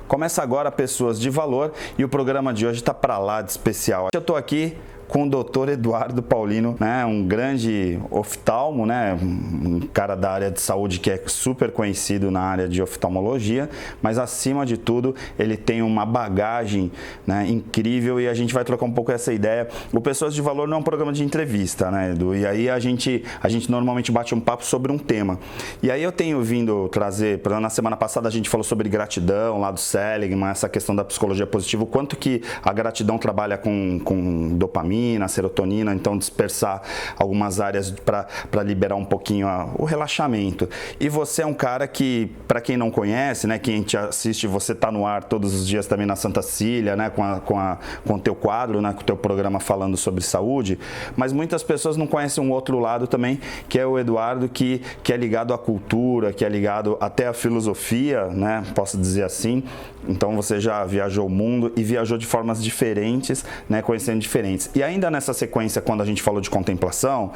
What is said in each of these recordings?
Começa agora Pessoas de Valor e o programa de hoje está para lá de especial. Eu estou aqui com o Dr. Eduardo Paulino, né, um grande oftalmo, né, um cara da área de saúde que é super conhecido na área de oftalmologia, mas acima de tudo ele tem uma bagagem, né, incrível, e a gente vai trocar um pouco essa ideia. O Pessoas de Valor não é um programa de entrevista, né, Edu? E aí a gente normalmente bate um papo sobre um tema. E aí eu tenho vindo trazer, na semana passada a gente falou sobre gratidão lá do Seligman, essa questão da psicologia positiva, o quanto que a gratidão trabalha com dopamina, serotonina, então dispersar algumas áreas para liberar um pouquinho o relaxamento. E você é um cara que, para quem não conhece, né, quem te assiste, você está no ar todos os dias também na Santa Cília, né, com o teu quadro, né, com o teu programa falando sobre saúde, mas muitas pessoas não conhecem um outro lado também, que é o Eduardo, que é ligado à cultura, que é ligado até à filosofia, né, posso dizer assim. Então você já viajou o mundo e viajou de formas diferentes, né, conhecendo diferentes. E ainda nessa sequência, quando a gente falou de contemplação,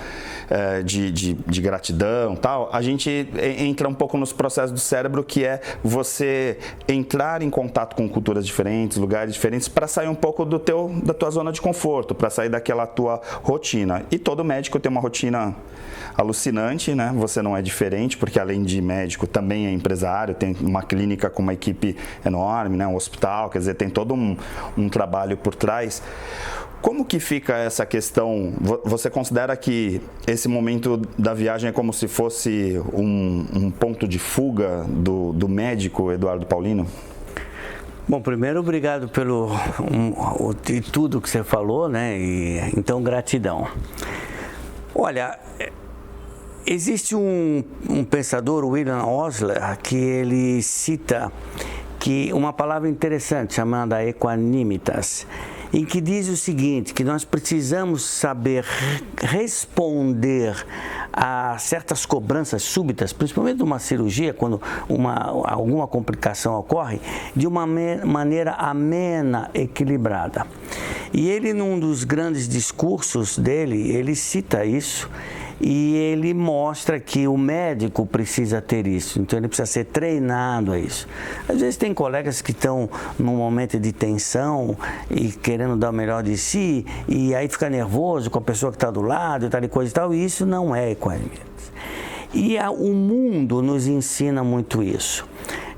de gratidão e tal, a gente entra um pouco nos processos do cérebro, que é você entrar em contato com culturas diferentes, lugares diferentes, para sair um pouco da tua zona de conforto, para sair daquela tua rotina. E todo médico tem uma rotina alucinante, né? Você não é diferente, porque além de médico também é empresário, tem uma clínica com uma equipe enorme, né? Um hospital, quer dizer, tem todo um trabalho por trás. Como que fica essa questão? Você considera que esse momento da viagem é como se fosse um ponto de fuga do médico Eduardo Paulino? Bom, primeiro, obrigado pelo tudo que você falou, né? E então, gratidão. Olha, existe um pensador, William Osler, que ele cita uma palavra interessante chamada equanimitas, em que diz o seguinte, que nós precisamos saber responder a certas cobranças súbitas, principalmente numa cirurgia, quando alguma complicação ocorre, de uma maneira amena, equilibrada. E ele, num dos grandes discursos dele, ele cita isso, e ele mostra que o médico precisa ter isso, então ele precisa ser treinado a isso. Às vezes tem colegas que estão num momento de tensão e querendo dar o melhor de si, e aí fica nervoso com a pessoa que está do lado e tal e coisa e tal, e isso não é equanimidade. E o mundo nos ensina muito isso.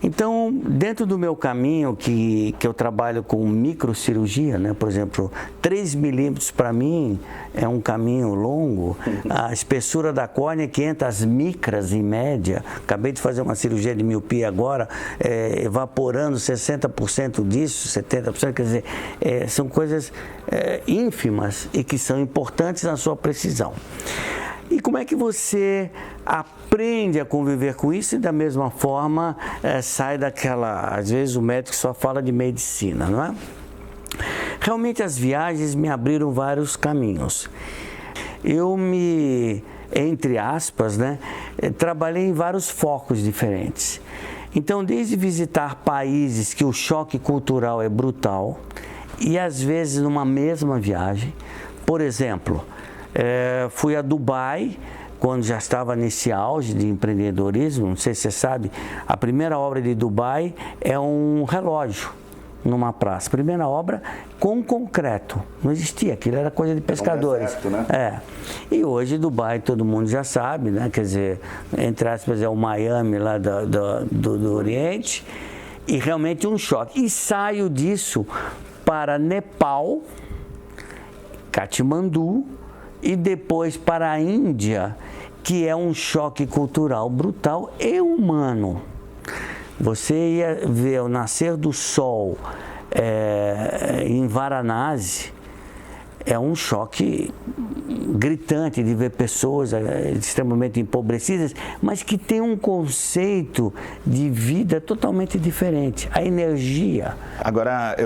Então, dentro do meu caminho, que eu trabalho com microcirurgia, né? Por exemplo, 3 milímetros para mim é um caminho longo. A espessura da córnea, 500 micras em média. Acabei de fazer uma cirurgia de miopia agora, evaporando 60% disso, 70%, quer dizer, são coisas ínfimas e que são importantes na sua precisão. E como é que você aprende a conviver com isso e da mesma forma sai daquela... Às vezes o médico só fala de medicina, não é? Realmente as viagens me abriram vários caminhos. Eu entre aspas, né, trabalhei em vários focos diferentes. Então, desde visitar países que o choque cultural é brutal e às vezes numa mesma viagem, por exemplo... fui a Dubai, quando já estava nesse auge de empreendedorismo. Não sei se você sabe, a primeira obra de Dubai é um relógio numa praça. Primeira obra com concreto. Não existia, aquilo era coisa de pescadores. Certo, né? E hoje Dubai todo mundo já sabe, né? Quer dizer, entre aspas, é o Miami lá do Oriente. E realmente um choque. E saio disso para Nepal, Katmandu, e depois para a Índia, que é um choque cultural brutal e humano. Você ia ver o nascer do sol em Varanasi, é um choque gritante de ver pessoas extremamente empobrecidas, mas que tem um conceito de vida totalmente diferente. A energia. Agora,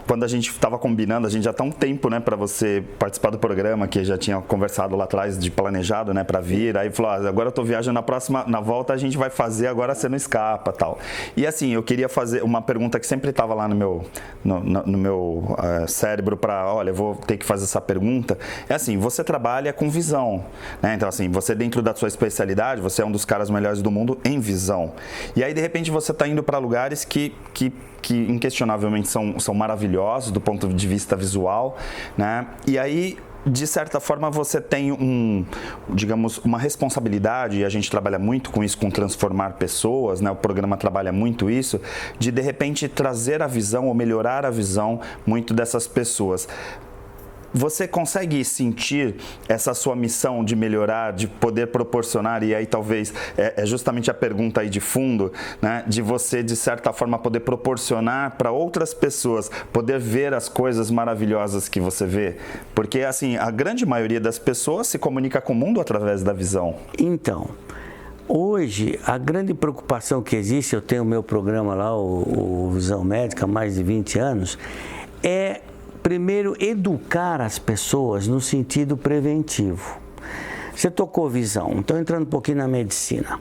quando a gente estava combinando, a gente já está um tempo, né, para você participar do programa, que já tinha conversado lá atrás de planejado, né, para vir. Aí falou, agora eu estou viajando, na volta a gente vai fazer, agora você não escapa, tal. E assim, eu queria fazer uma pergunta que sempre estava lá no meu cérebro para, olha, eu vou ter que fazer essa pergunta, é assim, você trabalha com visão, né? Então assim, você dentro da sua especialidade, você é um dos caras melhores do mundo em visão. E aí de repente você está indo para lugares que inquestionavelmente são maravilhosos do ponto de vista visual, né? E aí, de certa forma, você tem digamos, uma responsabilidade, e a gente trabalha muito com isso, com transformar pessoas, né? O programa trabalha muito isso, de repente trazer a visão ou melhorar a visão muito dessas pessoas. Você consegue sentir essa sua missão de melhorar, de poder proporcionar, e aí talvez é justamente a pergunta aí de fundo, né? De você, de certa forma, poder proporcionar para outras pessoas, poder ver as coisas maravilhosas que você vê? Porque, assim, a grande maioria das pessoas se comunica com o mundo através da visão. Então, hoje, a grande preocupação que existe, eu tenho o meu programa lá, o Visão Médica, há mais de 20 anos, é primeiro, educar as pessoas no sentido preventivo. Você tocou visão, então entrando um pouquinho na medicina.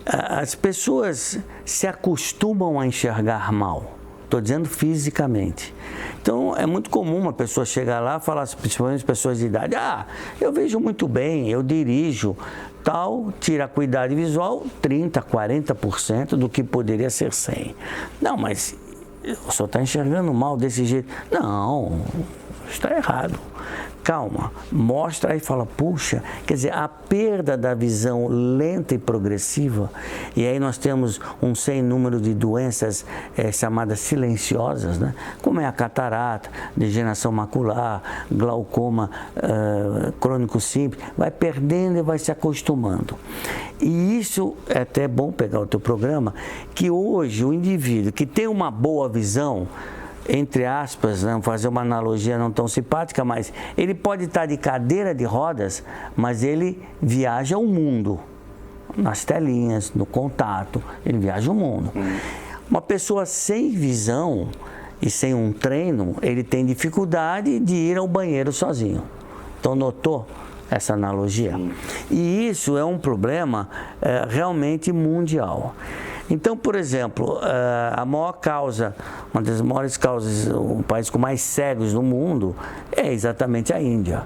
As pessoas se acostumam a enxergar mal, estou dizendo fisicamente. Então é muito comum uma pessoa chegar lá e falar, principalmente pessoas de idade, eu vejo muito bem, eu dirijo, tal, tira a acuidade visual 30%, 40% do que poderia ser 100%. Não, mas o senhor está enxergando mal desse jeito. Não, está errado. Calma, mostra aí e fala, puxa, quer dizer, a perda da visão lenta e progressiva, e aí nós temos um sem número de doenças chamadas silenciosas, né? Como é a catarata, degeneração macular, glaucoma crônico simples, vai perdendo e vai se acostumando. E isso é até bom pegar o teu programa, que hoje o indivíduo que tem uma boa visão, entre aspas, né, fazer uma analogia não tão simpática, mas ele pode estar de cadeira de rodas, mas ele viaja o mundo, nas telinhas, no contato, ele viaja o mundo. Uma pessoa sem visão e sem um treino, ele tem dificuldade de ir ao banheiro sozinho. Então, notou essa analogia? E isso é um problema realmente mundial. Então, por exemplo, a maior causa, uma das maiores causas, o país com mais cegos no mundo é exatamente a Índia.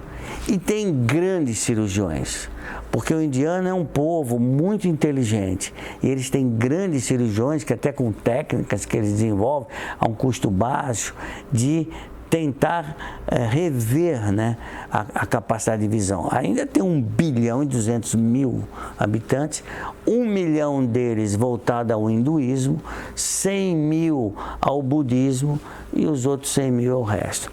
E tem grandes cirurgiões, porque o indiano é um povo muito inteligente e eles têm grandes cirurgiões que até com técnicas que eles desenvolvem a um custo baixo de tentar rever, né, a capacidade de visão. Ainda tem 1.200.000.000 habitantes, 1 milhão deles voltados ao hinduísmo, 100.000 ao budismo e os outros 100.000 ao resto.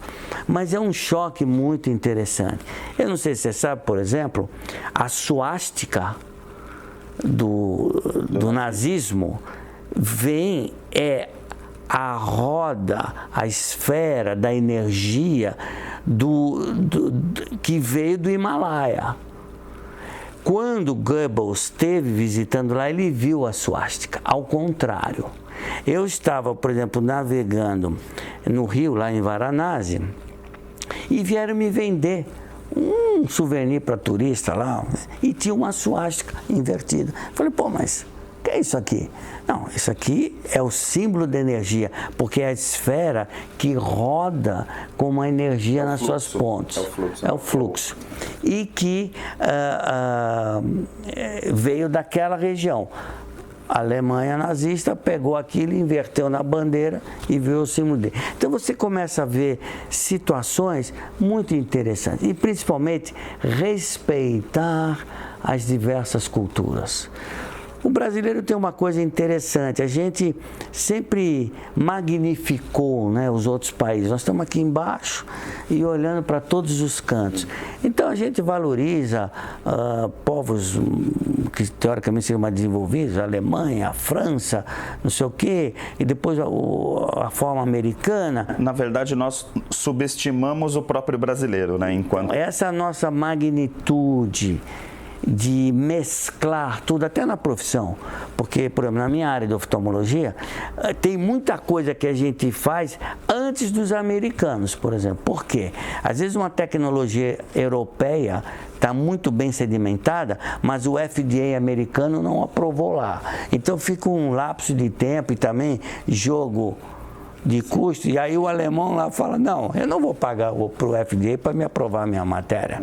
Mas é um choque muito interessante. Eu não sei se você sabe, por exemplo, a suástica do nazismo vem, a roda, a esfera da energia que veio do Himalaia. Quando Goebbels esteve visitando lá, ele viu a suástica, ao contrário. Eu estava, por exemplo, navegando no rio, lá em Varanasi, e vieram me vender um souvenir para turista lá, e tinha uma suástica invertida. Falei, pô, mas o que é isso aqui? Não, isso aqui é o símbolo da energia, porque é a esfera que roda com uma energia nas suas pontas. É o fluxo. E que veio daquela região. A Alemanha nazista pegou aquilo, inverteu na bandeira e viu o símbolo dele. Então você começa a ver situações muito interessantes e principalmente respeitar as diversas culturas. O brasileiro tem uma coisa interessante, a gente sempre magnificou, né, os outros países. Nós estamos aqui embaixo e olhando para todos os cantos. Então a gente valoriza povos que teoricamente seriam mais desenvolvidos, a Alemanha, a França, não sei o quê, e depois a forma americana. Na verdade, nós subestimamos o próprio brasileiro, né? Enquanto... Essa nossa magnitude de mesclar tudo, até na profissão, porque, por exemplo, na minha área de oftalmologia, tem muita coisa que a gente faz antes dos americanos, por exemplo. Por quê? Às vezes uma tecnologia europeia está muito bem sedimentada, mas o FDA americano não aprovou lá. Então fica um lapso de tempo e também jogo de custo, e aí o alemão lá fala, não, eu não vou pagar para o FDA para me aprovar a minha matéria.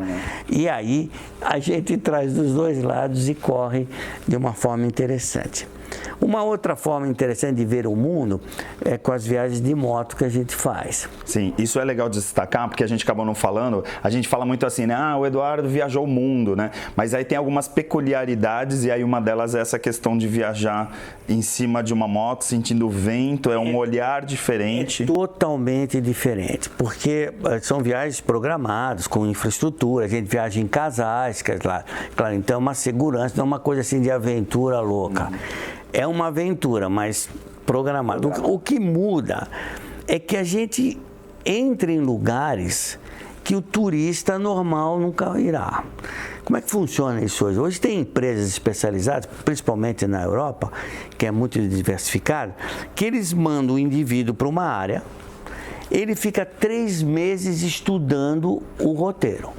E aí a gente traz dos dois lados e corre de uma forma interessante. Uma outra forma interessante de ver o mundo é com as viagens de moto que a gente faz. Sim, isso é legal de destacar, porque a gente acabou não falando, a gente fala muito assim, né? Ah, o Eduardo viajou o mundo, né? Mas aí tem algumas peculiaridades e aí uma delas é essa questão de viajar em cima de uma moto, sentindo o vento, é um olhar diferente. É totalmente diferente, porque são viagens programadas, com infraestrutura, a gente viaja em casais, claro, então é uma segurança, não é uma coisa assim de aventura louca. É uma aventura, mas programada. O que muda é que a gente entra em lugares que o turista normal nunca irá. Como é que funciona isso hoje? Hoje tem empresas especializadas, principalmente na Europa, que é muito diversificado, que eles mandam o indivíduo para uma área, ele fica 3 meses estudando o roteiro.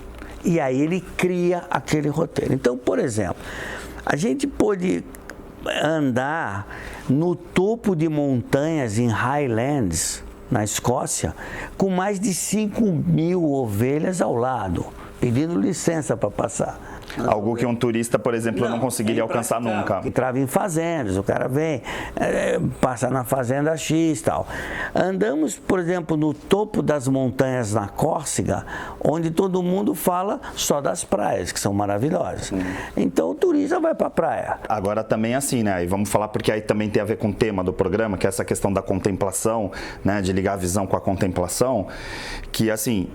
E aí ele cria aquele roteiro. Então, por exemplo, a gente pode andar no topo de montanhas em Highlands, na Escócia, com mais de 5.000 ovelhas ao lado, pedindo licença para passar. Algo que um turista, por exemplo, não conseguiria alcançar nunca. Entrava em fazendas, o cara vem, passa na fazenda X e tal. Andamos, por exemplo, no topo das montanhas na Córcega, onde todo mundo fala só das praias, que são maravilhosas. Então o turista vai para a praia. Agora também assim, né? E vamos falar porque aí também tem a ver com o tema do programa, que é essa questão da contemplação, né? De ligar a visão com a contemplação, que assim,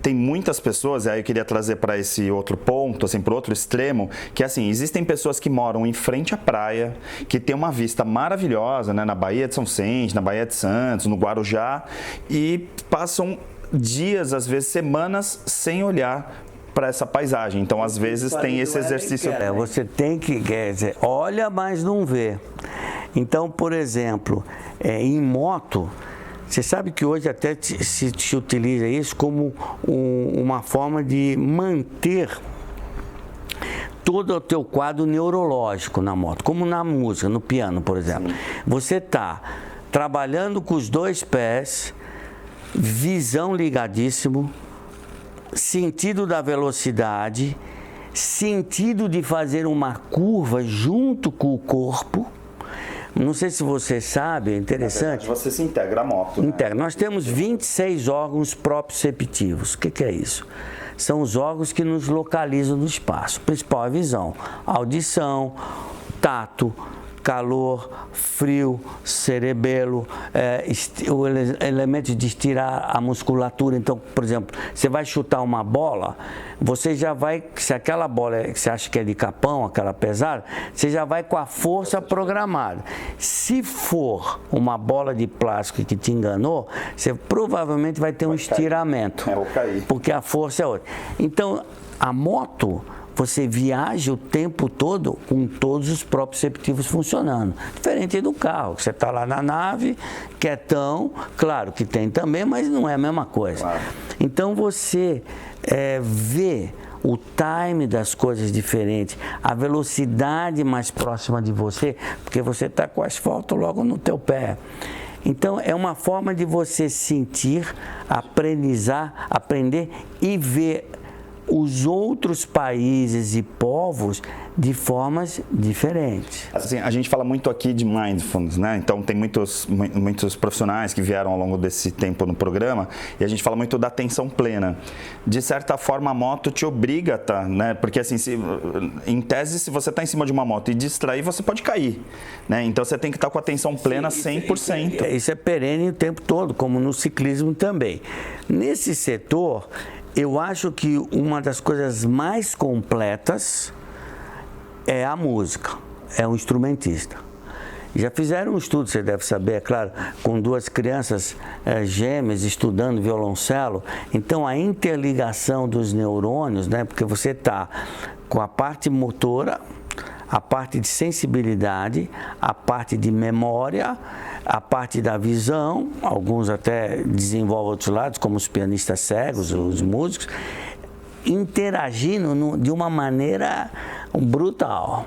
tem muitas pessoas, e aí eu queria trazer para esse outro ponto, assim, para o outro extremo, que assim, existem pessoas que moram em frente à praia, que tem uma vista maravilhosa, né, na Baía de São Vicente, na Baía de Santos, no Guarujá, e passam dias, às vezes semanas, sem olhar para essa paisagem. Então, às vezes, tem esse exercício. Você tem que, quer dizer, olha, mas não vê. Então, por exemplo, em moto, você sabe que hoje até se utiliza isso como uma forma de manter todo o teu quadro neurológico na moto, como na música, no piano, por exemplo. Você está trabalhando com os 2 pés, visão ligadíssimo, sentido da velocidade, sentido de fazer uma curva junto com o corpo. Não sei se você sabe, é interessante. Você se integra à moto. Integra. Nós temos 26 órgãos proprioceptivos. O que é isso? São os órgãos que nos localizam no espaço. O principal é a visão, audição, tato, calor, frio, cerebelo, o elemento de estirar a musculatura. Então, por exemplo, você vai chutar uma bola, você já vai, se aquela bola que você acha que é de capão, aquela pesada, você já vai com a força programada. Se for uma bola de plástico que te enganou, você provavelmente vai ter um estiramento, porque a força é outra. Então, a moto, você viaja o tempo todo com todos os proprioceptivos funcionando. Diferente do carro, que você está lá na nave, quietão, claro que tem também, mas não é a mesma coisa. Claro. Então você vê o time das coisas diferentes, a velocidade mais próxima de você, porque você está com o asfalto logo no teu pé. Então, é uma forma de você sentir, aprender e ver os outros países e povos de formas diferentes. Assim, a gente fala muito aqui de mindfulness, né? Então tem muitos profissionais que vieram ao longo desse tempo no programa e a gente fala muito da atenção plena. De certa forma, a moto te obriga a estar, né? Porque assim, em tese, se você está em cima de uma moto e distrair, você pode cair, né? Então você tem que estar com a atenção plena 100%. Isso é perene o tempo todo, como no ciclismo também. Nesse setor, eu acho que uma das coisas mais completas é a música, é o instrumentista. Já fizeram um estudo, você deve saber, é claro, com 2 crianças gêmeas estudando violoncelo. Então, a interligação dos neurônios, né, porque você está com a parte motora, a parte de sensibilidade, a parte de memória, a parte da visão, alguns até desenvolvem outros lados, como os pianistas cegos, os músicos, interagindo de uma maneira brutal.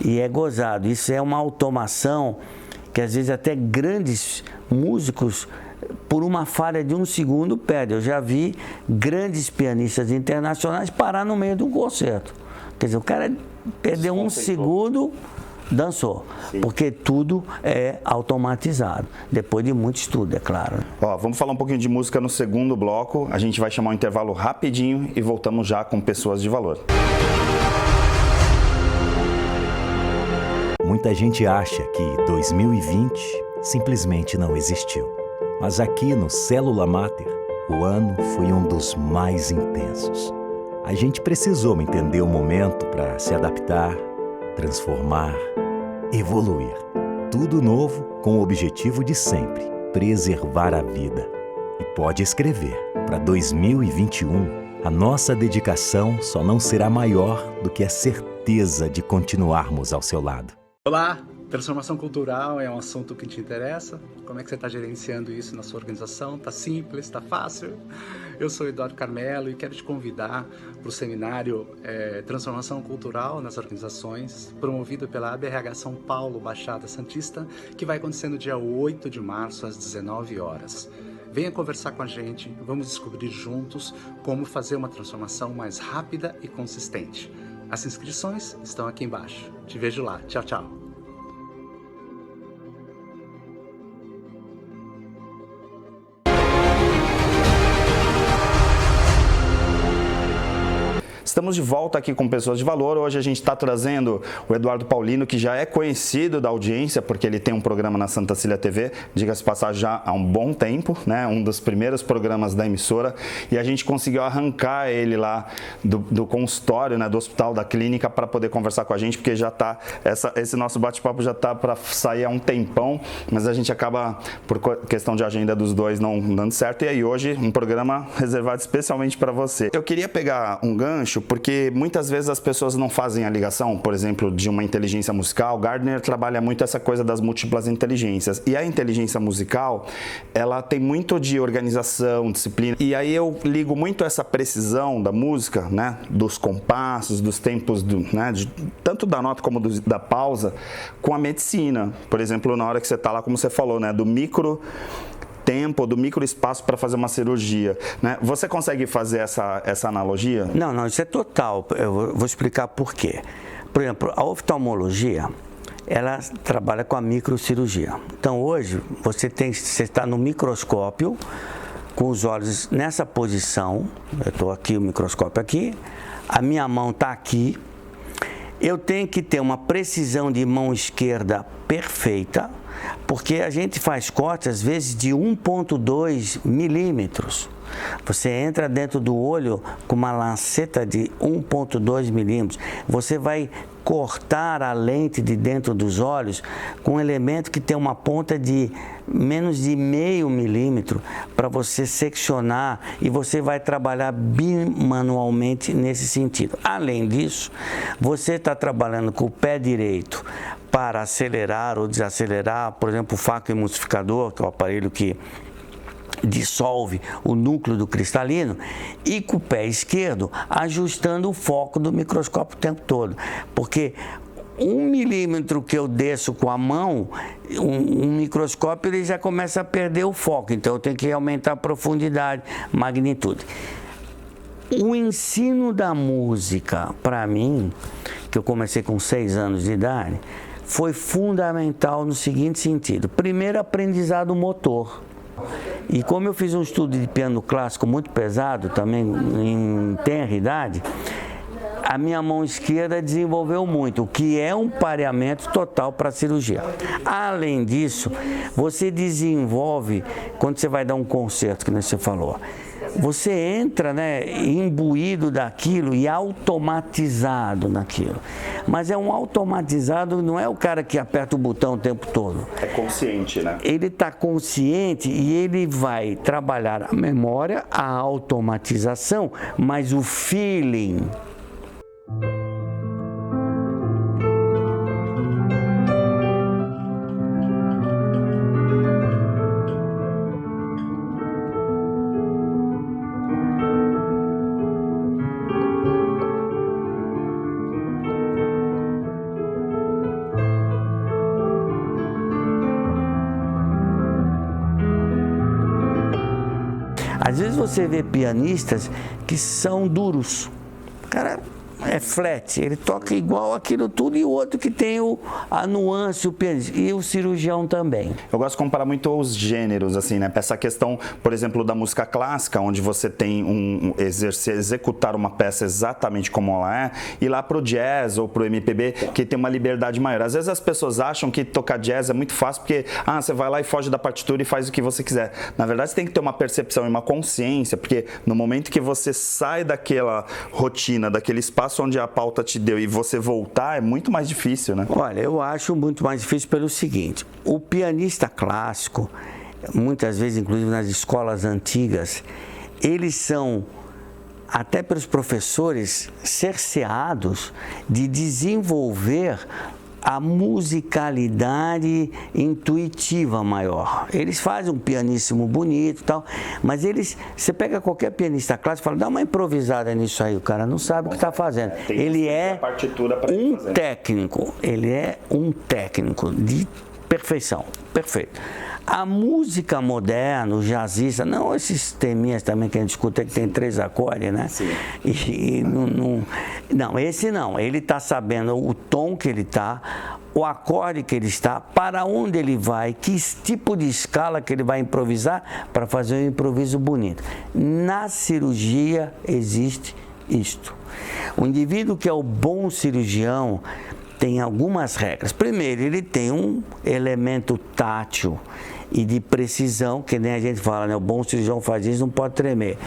E é gozado. Isso é uma automação que às vezes até grandes músicos, por uma falha de 1 segundo, perdem. Eu já vi grandes pianistas internacionais parar no meio de um concerto. Quer dizer, o cara perdeu 1 segundo, dançou. Sim. Porque tudo é automatizado, depois de muito estudo, é claro. Ó, vamos falar um pouquinho de música no segundo bloco. A gente vai chamar um intervalo rapidinho e voltamos já com Pessoas de Valor. Muita gente acha que 2020 simplesmente não existiu. Mas aqui no Célula Mater, o ano foi um dos mais intensos. A gente precisou entender o momento para se adaptar, transformar, evoluir. Tudo novo com o objetivo de sempre preservar a vida. E pode escrever, para 2021, a nossa dedicação só não será maior do que a certeza de continuarmos ao seu lado. Olá! Transformação cultural é um assunto que te interessa? Como é que você está gerenciando isso na sua organização? Está simples? Está fácil? Eu sou Eduardo Carmelo e quero te convidar para o seminário Transformação Cultural nas Organizações, promovido pela ABRH São Paulo Baixada Santista, que vai acontecer no dia 8 de março, às 19 horas. Venha conversar com a gente, vamos descobrir juntos como fazer uma transformação mais rápida e consistente. As inscrições estão aqui embaixo. Te vejo lá. Tchau, tchau. Estamos de volta aqui com Pessoas de Valor. Hoje a gente está trazendo o Eduardo Paulino, que já é conhecido da audiência, porque ele tem um programa na Santa Cília TV, diga-se de passagem, já há um bom tempo, né? Um dos primeiros programas da emissora, e a gente conseguiu arrancar ele lá do consultório, né? Do hospital, da clínica, para poder conversar com a gente, porque já está, esse nosso bate-papo já está para sair há um tempão, mas a gente acaba, por questão de agenda dos dois, não dando certo, e aí hoje um programa reservado especialmente para você. Eu queria pegar um gancho, porque muitas vezes as pessoas não fazem a ligação, por exemplo, de uma inteligência musical. Gardner trabalha muito essa coisa das múltiplas inteligências. E a inteligência musical, ela tem muito de organização, disciplina. E aí eu ligo muito essa precisão da música, né? Dos compassos, dos tempos, né? Tanto da nota como da pausa, com a medicina. Por exemplo, na hora que você está lá, como você falou, né? Do micro tempo, do microespaço para fazer uma cirurgia, né? Você consegue fazer essa analogia? Não, isso é total. Eu vou explicar por quê. Por exemplo, a oftalmologia, ela trabalha com a microcirurgia. Então hoje você está no microscópio, com os olhos nessa posição. Eu estou aqui, o microscópio aqui, a minha mão está aqui. Eu tenho que ter uma precisão de mão esquerda perfeita, porque a gente faz cortes, às vezes, de 1,2 milímetros. Você entra dentro do olho com uma lanceta de 1,2 milímetros. Você vai cortar a lente de dentro dos olhos com um elemento que tem uma ponta de menos de meio milímetro para você seccionar, e você vai trabalhar bimanualmente nesse sentido. Além disso, você está trabalhando com o pé direito para acelerar ou desacelerar, por exemplo, o facoemulsificador, que é o aparelho que dissolve o núcleo do cristalino, e com o pé esquerdo ajustando o foco do microscópio o tempo todo, porque 1 milímetro que eu desço com a mão, um microscópio, ele já começa a perder o foco, então eu tenho que aumentar a profundidade, magnitude. O ensino da música, para mim, que eu comecei com 6 anos de idade, foi fundamental no seguinte sentido: primeiro, aprendizado motor. E como eu fiz um estudo de piano clássico muito pesado, também em tenra idade, a minha mão esquerda desenvolveu muito, o que é um pareamento total para a cirurgia. Além disso, você desenvolve, quando você vai dar um concerto, que você falou, você entra, né, imbuído daquilo e automatizado naquilo. Mas é um automatizado, não é o cara que aperta o botão o tempo todo. É consciente, né? Ele está consciente e ele vai trabalhar a memória, a automatização, mas o feeling. Às vezes você vê pianistas que são duros. O cara é flat, ele toca igual aquilo tudo, e o outro que tem a nuance, o pianista, e o cirurgião também. Eu gosto de comparar muito os gêneros, assim, né? Essa questão, por exemplo, da música clássica, onde você tem executar uma peça exatamente como ela é, e lá pro jazz ou pro MPB, que tem uma liberdade maior. Às vezes as pessoas acham que tocar jazz é muito fácil, porque você vai lá e foge da partitura e faz o que você quiser. Na verdade, você tem que ter uma percepção e uma consciência, porque no momento que você sai daquela rotina, daquele espaço onde a pauta te deu, e você voltar, é muito mais difícil, né? Olha, eu acho muito mais difícil pelo seguinte: o pianista clássico, muitas vezes, inclusive nas escolas antigas, eles são, até pelos professores, cerceados de desenvolver a musicalidade intuitiva maior. Eles fazem um pianíssimo bonito e tal, mas você pega qualquer pianista clássico e fala, dá uma improvisada nisso aí, o cara não sabe o que está fazendo. Ele é um técnico, ele é um técnico de perfeição, perfeito. A música moderna, o jazzista, não esses teminhas também que a gente escuta que tem 3 acordes, né? Sim. Não, esse não. Ele está sabendo o tom que ele está, o acorde que ele está, para onde ele vai, que tipo de escala que ele vai improvisar para fazer um improviso bonito. Na cirurgia existe isto. O indivíduo que é o bom cirurgião tem algumas regras. Primeiro, ele tem um elemento tátil e de precisão, que nem a gente fala, né? O bom cirurgião faz isso, não pode tremer.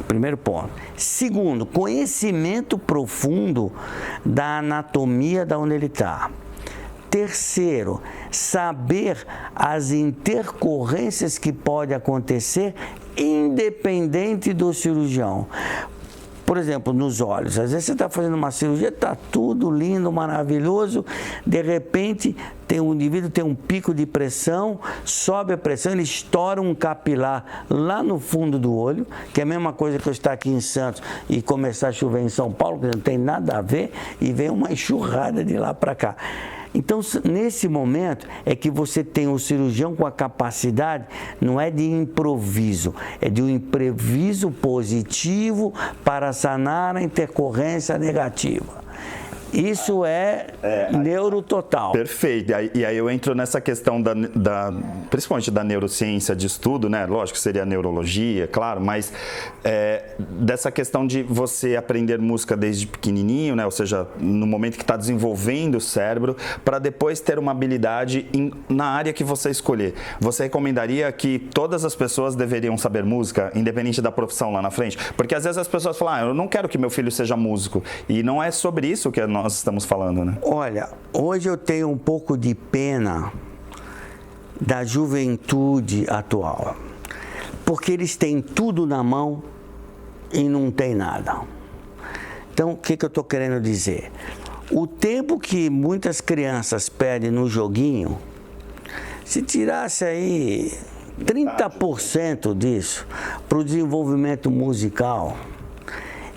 Primeiro ponto. Segundo, conhecimento profundo da anatomia da onde ele está. Terceiro, saber as intercorrências que podem acontecer independente do cirurgião. Por exemplo, nos olhos. Às vezes você está fazendo uma cirurgia, está tudo lindo, maravilhoso, de repente um indivíduo tem um pico de pressão, sobe a pressão, ele estoura um capilar lá no fundo do olho, que é a mesma coisa que eu estar aqui em Santos e começar a chover em São Paulo, que não tem nada a ver, e vem uma enxurrada de lá para cá. Então, nesse momento, é que você tem o cirurgião com a capacidade, não é de improviso, é de um impreviso positivo para sanar a intercorrência negativa. Isso é neuro total. Perfeito. E aí eu entro nessa questão principalmente da neurociência de estudo, né? Lógico que seria a neurologia, claro, mas dessa questão de você aprender música desde pequenininho, né? Ou seja, no momento que está desenvolvendo o cérebro, para depois ter uma habilidade na área que você escolher. Você recomendaria que todas as pessoas deveriam saber música, independente da profissão lá na frente? Porque às vezes as pessoas falam, eu não quero que meu filho seja músico. E não é sobre isso que nós estamos falando, né? Olha, hoje eu tenho um pouco de pena da juventude atual, porque eles têm tudo na mão e não tem nada. Então, o que eu estou querendo dizer? O tempo que muitas crianças perdem no joguinho, se tirasse aí 30% disso para o desenvolvimento musical,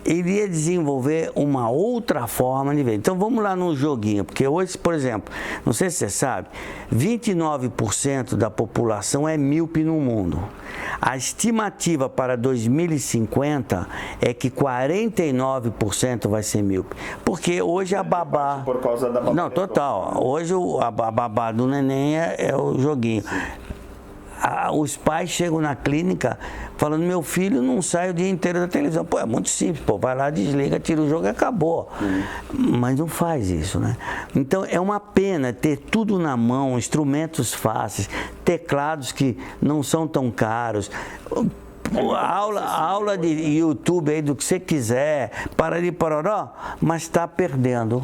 iria desenvolver uma outra forma de ver. Então vamos lá no joguinho, porque hoje, por exemplo, não sei se você sabe, 29% da população é míope no mundo. A estimativa para 2050 é que 49% vai ser míope. Porque hoje a babá... Por causa da babá. Não, total. Hoje a babá do neném é o joguinho. Os pais chegam na clínica falando, meu filho não sai o dia inteiro da televisão. Pô, é muito simples, pô, vai lá, desliga, tira o jogo e acabou. Mas não faz isso, né? Então é uma pena ter tudo na mão, instrumentos fáceis, teclados que não são tão caros, aula de YouTube aí do que você quiser, paroró, mas está perdendo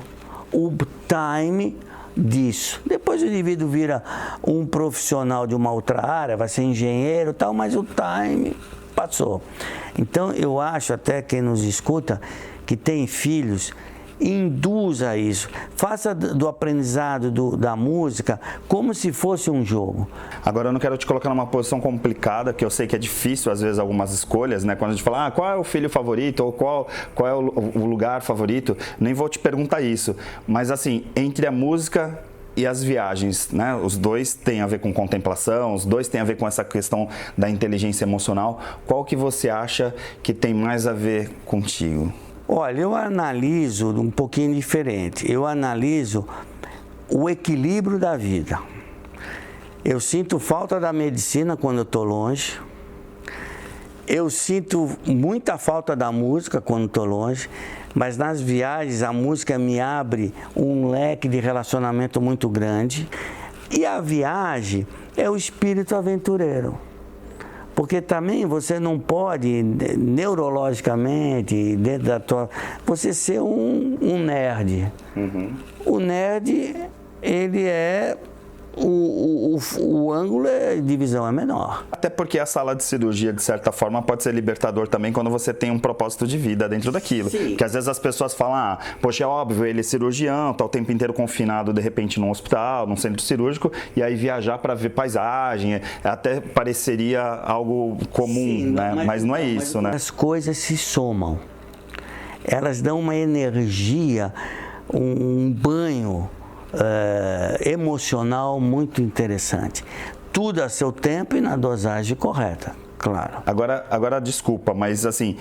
o time disso. Depois o indivíduo vira um profissional de uma outra área, vai ser engenheiro e tal, mas o time passou. Então eu acho, até quem nos escuta, que tem filhos, induza isso. Faça do aprendizado da música como se fosse um jogo. Agora eu não quero te colocar numa posição complicada, que eu sei que é difícil às vezes algumas escolhas, né? Quando a gente fala, qual é o filho favorito ou qual é o lugar favorito, nem vou te perguntar isso. Mas assim, entre a música e as viagens, né? Os dois têm a ver com contemplação, os dois têm a ver com essa questão da inteligência emocional. Qual que você acha que tem mais a ver contigo? Olha, eu analiso um pouquinho diferente. Eu analiso o equilíbrio da vida. Eu sinto falta da medicina quando eu estou longe. Eu sinto muita falta da música quando estou longe. Mas nas viagens a música me abre um leque de relacionamento muito grande. E a viagem é o espírito aventureiro. Porque também você não pode, neurologicamente, dentro da tua... você ser um nerd. Uhum. O nerd, ele é... O ângulo de visão é menor. Até porque a sala de cirurgia, de certa forma, pode ser libertador também quando você tem um propósito de vida dentro daquilo. Sim. Porque às vezes as pessoas falam, poxa, é óbvio, ele é cirurgião, tá o tempo inteiro confinado, de repente, num hospital, num centro cirúrgico, e aí viajar para ver paisagem, até pareceria algo comum, sim, né? Mas não é isso, né? As coisas se somam. Elas dão uma energia, um banho emocional muito interessante. Tudo a seu tempo e na dosagem correta, claro. Agora desculpa, mas assim,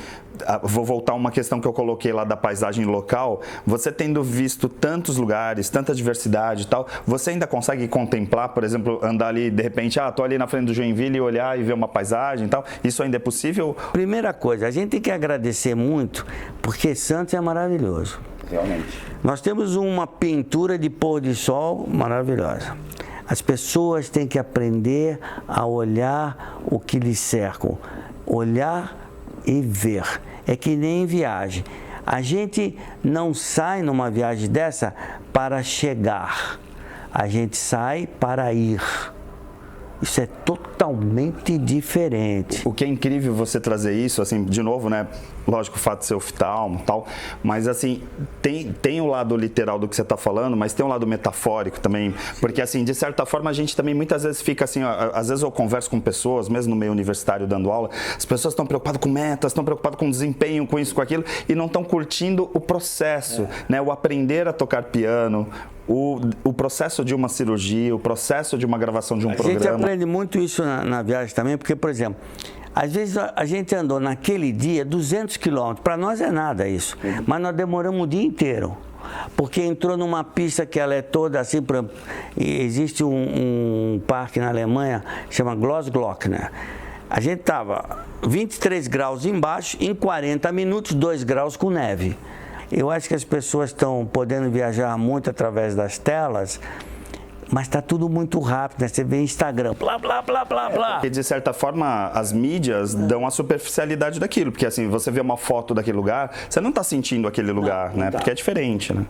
vou voltar a uma questão que eu coloquei lá da paisagem local. Você tendo visto tantos lugares, tanta diversidade e tal, você ainda consegue contemplar, por exemplo, andar ali, de repente, tô ali na frente do Joinville e olhar e ver uma paisagem e tal? Isso ainda é possível? Primeira coisa, a gente tem que agradecer muito, porque Santos é maravilhoso. Realmente. Nós temos uma pintura de pôr de sol maravilhosa. As pessoas têm que aprender a olhar o que lhes cercam. Olhar e ver. É que nem viagem. A gente não sai numa viagem dessa para chegar. A gente sai para ir. Isso é totalmente diferente. O que é incrível você trazer isso, assim, de novo, né? Lógico, o fato de ser oftalmo e tal, mas assim, tem o lado literal do que você está falando, mas tem o lado metafórico também, porque assim, de certa forma a gente também muitas vezes fica assim, às vezes eu converso com pessoas, mesmo no meio universitário dando aula, as pessoas estão preocupadas com metas, estão preocupadas com desempenho, com isso, com aquilo, e não estão curtindo o processo, né? O aprender a tocar piano, o processo de uma cirurgia, o processo de uma gravação de um programa. A gente aprende muito isso na viagem também, porque, por exemplo, às vezes a gente andou naquele dia 200 quilômetros, para nós é nada isso, mas nós demoramos o dia inteiro, porque entrou numa pista que ela é toda assim, existe um parque na Alemanha, chama Grossglockner. A gente estava 23 graus embaixo, em 40 minutos, 2 graus com neve. Eu acho que as pessoas estão podendo viajar muito através das telas, mas está tudo muito rápido, né? Você vê Instagram, blá, blá, blá, blá, blá. Porque, de certa forma, as mídias dão a superficialidade daquilo. Porque, assim, você vê uma foto daquele lugar, você não está sentindo aquele lugar, né? Porque é diferente, né?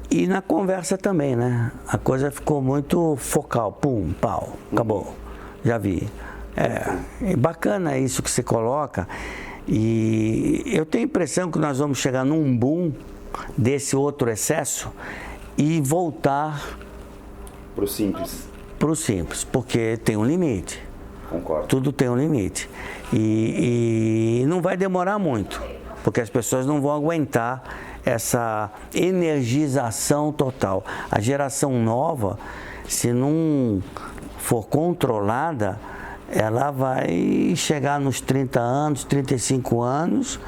E na conversa também, né? A coisa ficou muito focal. Pum, pau, acabou. Já vi. É bacana isso que você coloca. E eu tenho a impressão que nós vamos chegar num boom desse outro excesso e voltar pro simples. Pro simples, porque tem um limite. Concordo. Tudo tem um limite. E não vai demorar muito, porque as pessoas não vão aguentar essa energização total. A geração nova, se não for controlada, ela vai chegar nos 30 anos, 35 anos,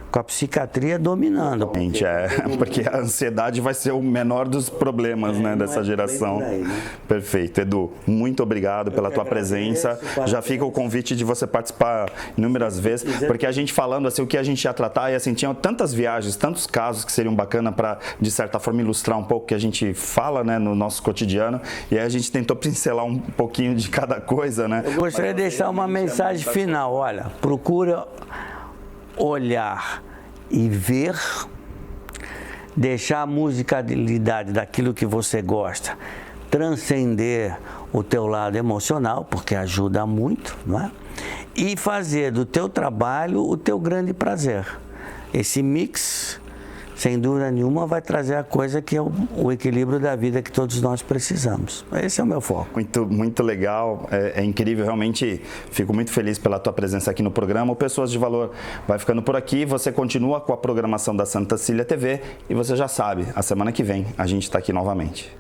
com a psiquiatria dominando. Porque a ansiedade vai ser o menor dos problemas, né, dessa geração. Aí, né? Perfeito. Edu, muito obrigado pela tua presença. Já fica o convite de você participar inúmeras vezes, porque a gente falando assim, o que a gente ia tratar, e assim, tinha tantas viagens, tantos casos que seriam bacana para, de certa forma, ilustrar um pouco o que a gente fala, né, no nosso cotidiano, e aí a gente tentou pincelar um pouquinho de cada coisa, né? Eu gostaria de deixar uma mensagem final. Olha, procura olhar e ver, deixar a musicalidade daquilo que você gosta transcender o teu lado emocional, porque ajuda muito, não é? E fazer do teu trabalho o teu grande prazer. Esse mix, sem dúvida nenhuma, vai trazer a coisa que é o equilíbrio da vida que todos nós precisamos. Esse é o meu foco. Muito, muito legal, é incrível, realmente fico muito feliz pela tua presença aqui no programa. O Pessoas de Valor vai ficando por aqui, você continua com a programação da Santa Cecília TV e você já sabe, a semana que vem a gente está aqui novamente.